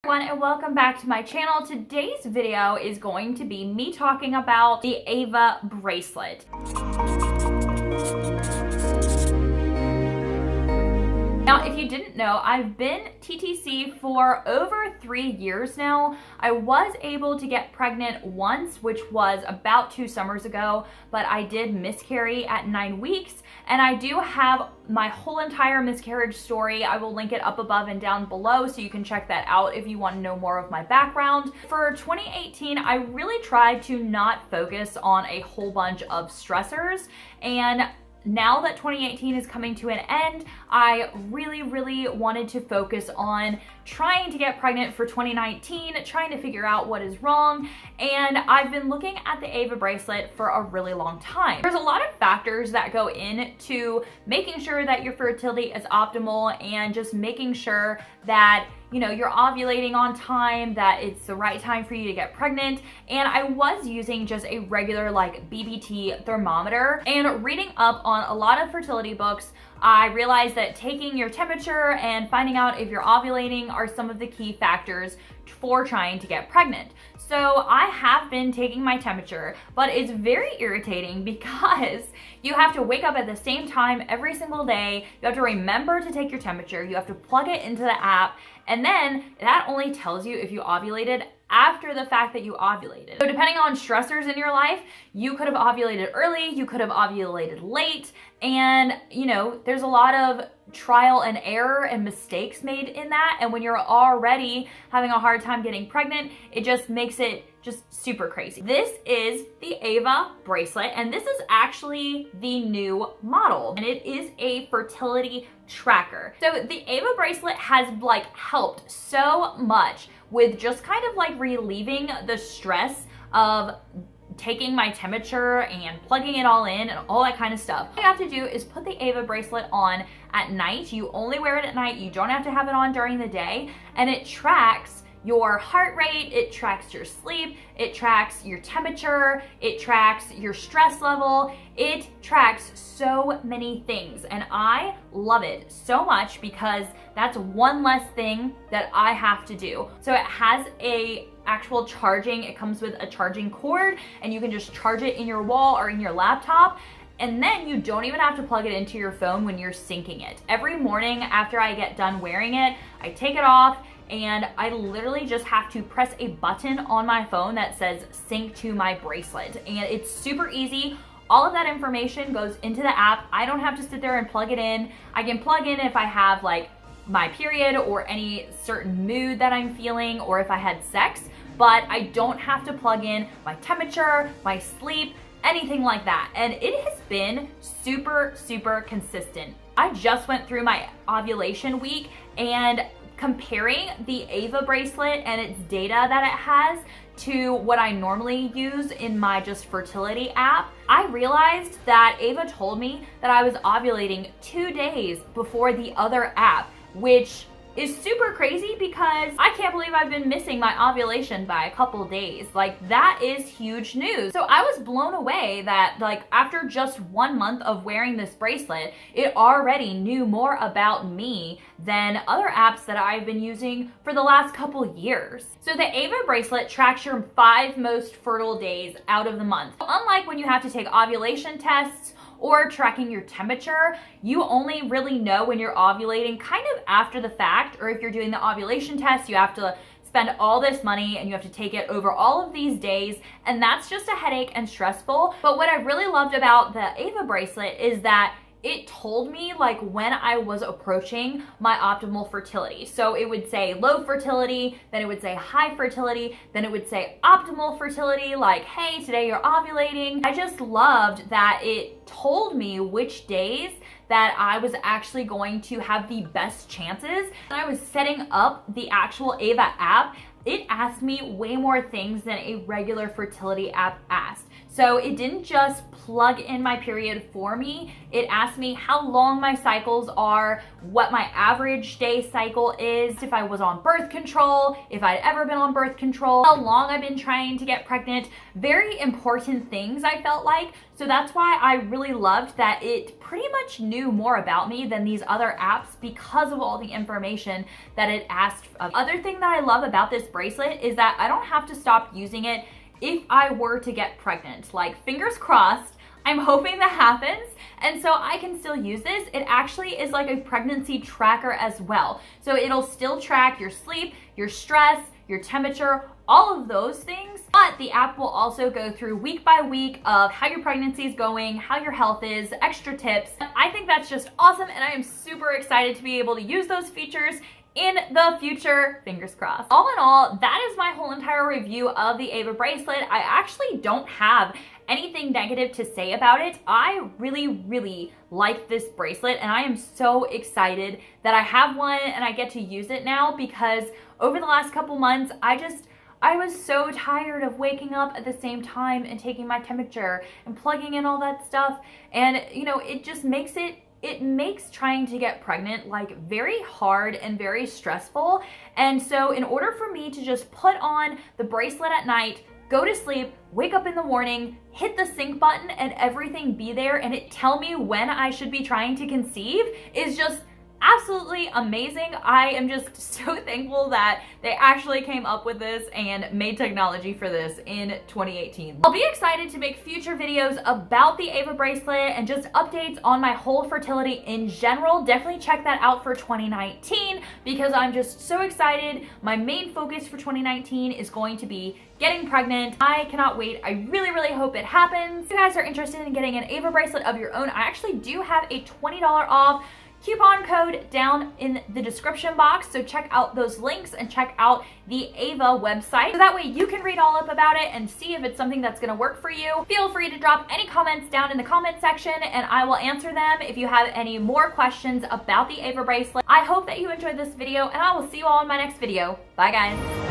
Everyone, and welcome back to my channel. Today's video is going to be me talking about the Ava Bracelet. Now, if you didn't know, I've been TTC for over 3 years now. I was able to get pregnant once, which was about 2 summers ago, but I did miscarry at 9 weeks, and I do have my whole entire miscarriage story. I will link it up above and down below so you can check that out if you want to know more of my background. For 2018, I really tried to not focus on a whole bunch of stressors, and now that 2018 is coming to an end, I really wanted to focus on trying to get pregnant for 2019, trying to figure out what is wrong, and I've been looking at the Ava Bracelet for a really long time. There's a lot of factors that go into making sure that your fertility is optimal and just making sure that you're ovulating on time, that it's the right time for you to get pregnant. And I was using just a regular BBT thermometer, and reading up on a lot of fertility books, I realized that taking your temperature and finding out if you're ovulating are some of the key factors for trying to get pregnant. So I have been taking my temperature, but it's very irritating because you have to wake up at the same time every single day. You have to remember to take your temperature. You have to plug it into the app, and then that only tells you if you ovulated after the fact that you ovulated. So depending on stressors in your life, you could have ovulated early, you could have ovulated late, and there's a lot of trial and error and mistakes made in that. And when you're already having a hard time getting pregnant, it just makes it just super crazy. This is the Ava Bracelet, and this is actually the new model, and it is a fertility tracker. So the Ava Bracelet has helped so much with just kind of relieving the stress of taking my temperature and plugging it all in and all that kind of stuff. All you have to do is put the Ava Bracelet on at night. You only wear it at night. You don't have to have it on during the day, and it tracks your heart rate, it tracks your sleep, it tracks your temperature, it tracks your stress level, it tracks so many things, and I love it so much because that's one less thing that I have to do. So it has a actual charging, it comes with a charging cord, and you can just charge it in your wall or in your laptop, and then you don't even have to plug it into your phone when you're syncing it. Every morning after I get done wearing it, I take it off, and I literally just have to press a button on my phone that says sync to my bracelet, and it's super easy. All of that information goes into the app. I don't have to sit there and plug it in. I can plug in if I have my period or any certain mood that I'm feeling, or if I had sex, but I don't have to plug in my temperature, my sleep, anything like that. And it has been super consistent. I just went through my ovulation week, and comparing the Ava Bracelet and its data that it has to what I normally use in my just fertility app, I realized that Ava told me that I was ovulating 2 days before the other app, which is super crazy because I can't believe I've been missing my ovulation by a couple days. That is huge news. So I was blown away that after just 1 month of wearing this bracelet, it already knew more about me than other apps that I've been using for the last couple years. So the Ava Bracelet tracks your 5 most fertile days out of the month. Unlike when you have to take ovulation tests or tracking your temperature, you only really know when you're ovulating kind of after the fact, or if you're doing the ovulation test, you have to spend all this money and you have to take it over all of these days, and that's just a headache and stressful. But what I really loved about the Ava Bracelet is that it told me when I was approaching my optimal fertility. So it would say low fertility, then it would say high fertility, then it would say optimal fertility, hey, today you're ovulating. I just loved that it told me which days that I was actually going to have the best chances. And I was setting up the actual Ava app. it asked me way more things than a regular fertility app asked. So it didn't just plug in my period for me. It asked me how long my cycles are, what my average day cycle is, if I was on birth control, if I'd ever been on birth control, how long I've been trying to get pregnant. Very important things, I felt like. So that's why I really loved that it pretty much knew more about me than these other apps because of all the information that it asked of. Other thing that I love about this bracelet is that I don't have to stop using it if I were to get pregnant. Like, fingers crossed, I'm hoping that happens, and so I can still use this. It actually is like a pregnancy tracker as well. So it'll still track your sleep, your stress, your temperature, all of those things. But the app will also go through week by week of how your pregnancy is going, how your health is, extra tips. I think that's just awesome, and I am super excited to be able to use those features in the future, fingers crossed. All in all, that is my whole entire review of the Ava Bracelet. I actually don't have anything negative to say about it. I really like this bracelet, and I am so excited that I have one and I get to use it now, because over the last couple months, I was so tired of waking up at the same time and taking my temperature and plugging in all that stuff. And you know, it just makes it makes trying to get pregnant like very hard and very stressful. And so in order for me to just put on the bracelet at night, go to sleep, wake up in the morning, hit the sync button, and everything be there and it tell me when I should be trying to conceive is just absolutely amazing. I am just so thankful that they actually came up with this and made technology for this in 2018. I'll be excited to make future videos about the Ava Bracelet and just updates on my whole fertility in general. Definitely check that out for 2019 because I'm just so excited. My main focus for 2019 is going to be getting pregnant. I cannot wait. I really hope it happens. If you guys are interested in getting an Ava Bracelet of your own, I actually do have a $20 off coupon code down in the description box, so check out those links and check out the Ava website so that way you can read all up about it and see if it's something that's going to work for you. Feel free to drop any comments down in the comment section and I will answer them if you have any more questions about the Ava Bracelet. I hope that you enjoyed this video and I will see you all in my next video. Bye guys.